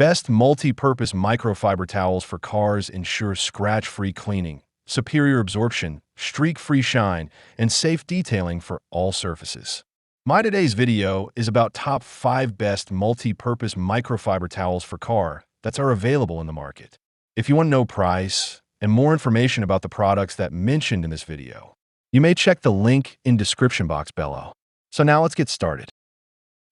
best multi-purpose microfiber towels for cars ensure scratch-free cleaning, superior absorption, streak-free shine, and safe detailing for all surfaces. My today's video is about top 5 best multi-purpose microfiber towels for car that are available in the market. If you want to know price and more information about the products that mentioned in this video, you may check the link in description box below. So now let's get started.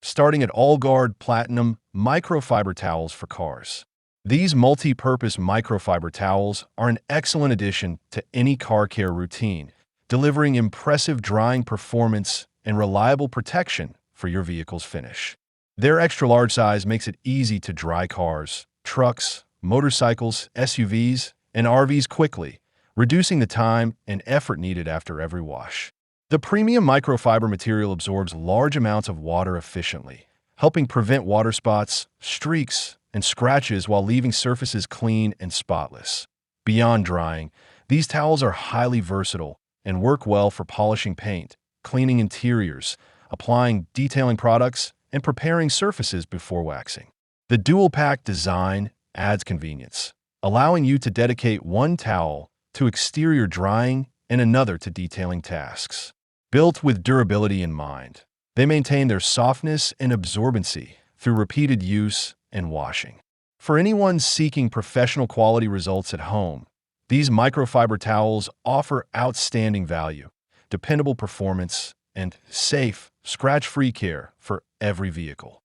Starting at All-Guard Platinum Microfiber Towels for Cars. These multi-purpose microfiber towels are an excellent addition to any car care routine, delivering impressive drying performance and reliable protection for your vehicle's finish. Their extra-large size makes it easy to dry cars, trucks, motorcycles, SUVs, and RVs quickly, reducing the time and effort needed after every wash. The premium microfiber material absorbs large amounts of water efficiently, helping prevent water spots, streaks, and scratches while leaving surfaces clean and spotless. Beyond drying, these towels are highly versatile and work well for polishing paint, cleaning interiors, applying detailing products, and preparing surfaces before waxing. The dual-pack design adds convenience, allowing you to dedicate one towel to exterior drying and another to detailing tasks. Built with durability in mind, they maintain their softness and absorbency through repeated use and washing. For anyone seeking professional quality results at home, these microfiber towels offer outstanding value, dependable performance, and safe, scratch-free care for every vehicle.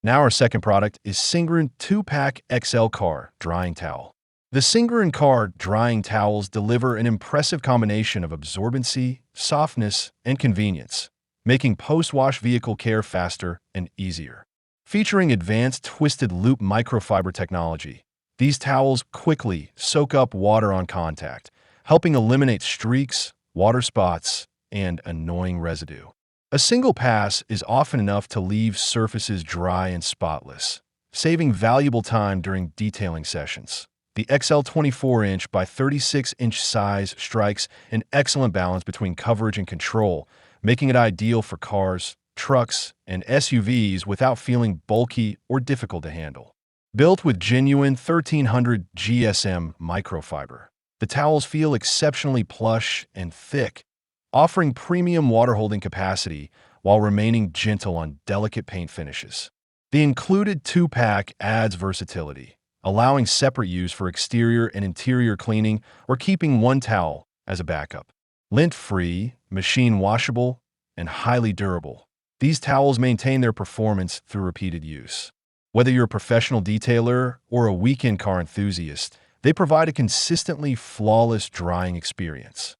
Now our second product is Syngron 2-Pack XL Car Drying Towel. The Syngron Car Drying Towels deliver an impressive combination of absorbency, softness, and convenience, making post-wash vehicle care faster and easier. Featuring advanced twisted loop microfiber technology, these towels quickly soak up water on contact, helping eliminate streaks, water spots, and annoying residue. A single pass is often enough to leave surfaces dry and spotless, saving valuable time during detailing sessions. The XL 24-inch by 36-inch size strikes an excellent balance between coverage and control, making it ideal for cars, trucks, and SUVs without feeling bulky or difficult to handle. Built with genuine 1300 GSM microfiber, the towels feel exceptionally plush and thick, offering premium water-holding capacity while remaining gentle on delicate paint finishes. The included 2-pack adds versatility, allowing separate use for exterior and interior cleaning or keeping one towel as a backup. Lint-free, machine-washable, and highly durable, these towels maintain their performance through repeated use. Whether you're a professional detailer or a weekend car enthusiast, they provide a consistently flawless drying experience.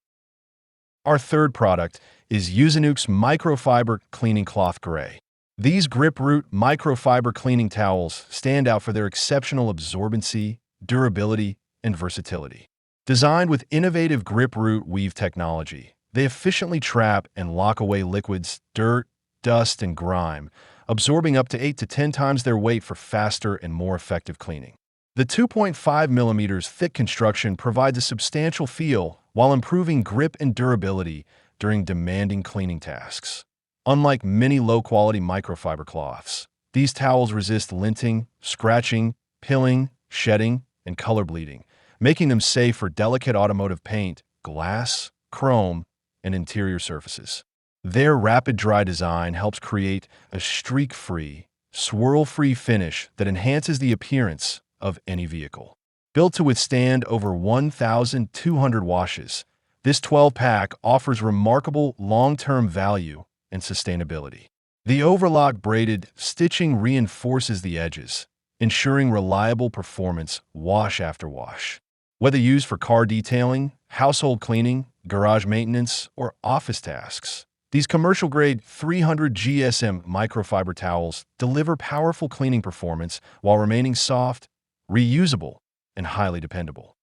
Our third product is Usanuke's Microfiber Cleaning Cloth Gray. These grip-root microfiber cleaning towels stand out for their exceptional absorbency, durability, and versatility. Designed with innovative grip-root weave technology, they efficiently trap and lock away liquids, dirt, dust, and grime, absorbing up to 8 to 10 times their weight for faster and more effective cleaning. The 2.5 mm thick construction provides a substantial feel while improving grip and durability during demanding cleaning tasks. Unlike many low-quality microfiber cloths, these towels resist linting, scratching, pilling, shedding, and color bleeding, making them safe for delicate automotive paint, glass, chrome, and interior surfaces. Their rapid dry design helps create a streak-free, swirl-free finish that enhances the appearance of any vehicle. Built to withstand over 1,200 washes, this 12-pack offers remarkable long-term value and sustainability. The overlock braided stitching reinforces the edges, ensuring reliable performance wash after wash. Whether used for car detailing, household cleaning, garage maintenance, or office tasks, these commercial-grade 300 GSM microfiber towels deliver powerful cleaning performance while remaining soft, reusable, and highly dependable.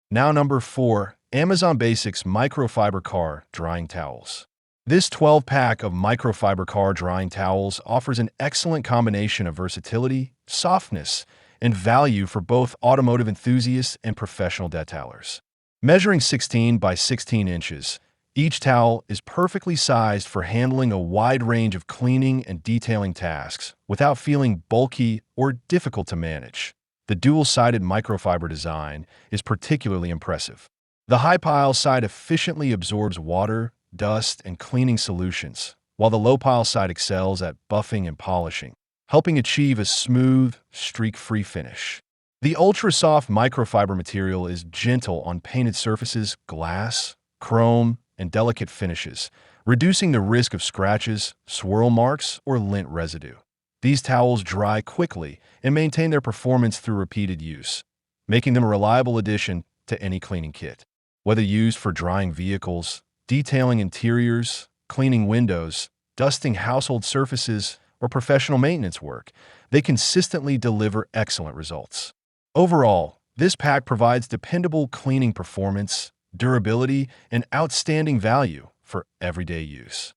Now number 4, Amazon Basics Microfiber Car Drying Towels. This 12-pack of microfiber car drying towels offers an excellent combination of versatility, softness, and value for both automotive enthusiasts and professional detailers. Measuring 16 by 16 inches, Each towel is perfectly sized for handling a wide range of cleaning and detailing tasks without feeling bulky or difficult to manage. The dual-sided microfiber design is particularly impressive. The high-pile side efficiently absorbs water, dust, and cleaning solutions, while the low-pile side excels at buffing and polishing, helping achieve a smooth, streak-free finish. The ultra-soft microfiber material is gentle on painted surfaces, glass, chrome, and delicate finishes, reducing the risk of scratches, swirl marks, or lint residue. These towels dry quickly and maintain their performance through repeated use, making them a reliable addition to any cleaning kit. Whether used for drying vehicles, detailing interiors, cleaning windows, dusting household surfaces, or professional maintenance work, they consistently deliver excellent results. Overall, this pack provides dependable cleaning performance, durability, and outstanding value for everyday use.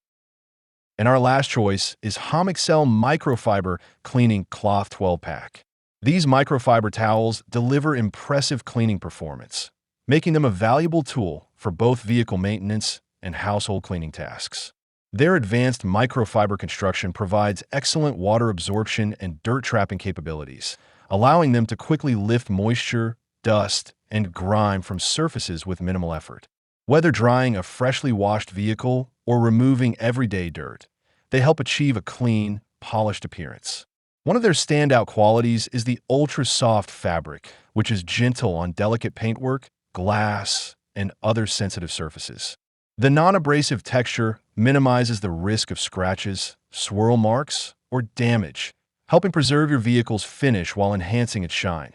And our last choice is Homexcel Microfiber Cleaning Cloth 12-Pack. These microfiber towels deliver impressive cleaning performance, making them a valuable tool for both vehicle maintenance and household cleaning tasks. Their advanced microfiber construction provides excellent water absorption and dirt trapping capabilities, allowing them to quickly lift moisture, dust, and grime from surfaces with minimal effort. Whether drying a freshly washed vehicle or removing everyday dirt, they help achieve a clean, polished appearance. One of their standout qualities is the ultra-soft fabric, which is gentle on delicate paintwork, glass, and other sensitive surfaces. The non-abrasive texture minimizes the risk of scratches, swirl marks, or damage, helping preserve your vehicle's finish while enhancing its shine.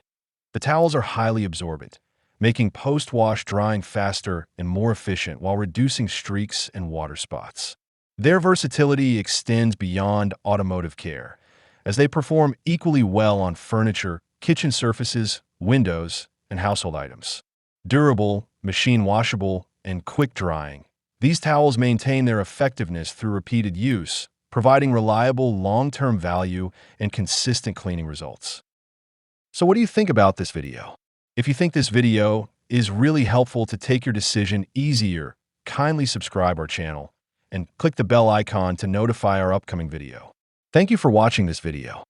The towels are highly absorbent, making post-wash drying faster and more efficient while reducing streaks and water spots. Their versatility extends beyond automotive care, as they perform equally well on furniture, kitchen surfaces, windows, and household items. Durable, machine-washable, and quick-drying, these towels maintain their effectiveness through repeated use, providing reliable long-term value and consistent cleaning results. So what do you think about this video? If you think this video is really helpful to take your decision easier, kindly subscribe our channel and click the bell icon to notify our upcoming video. Thank you for watching this video.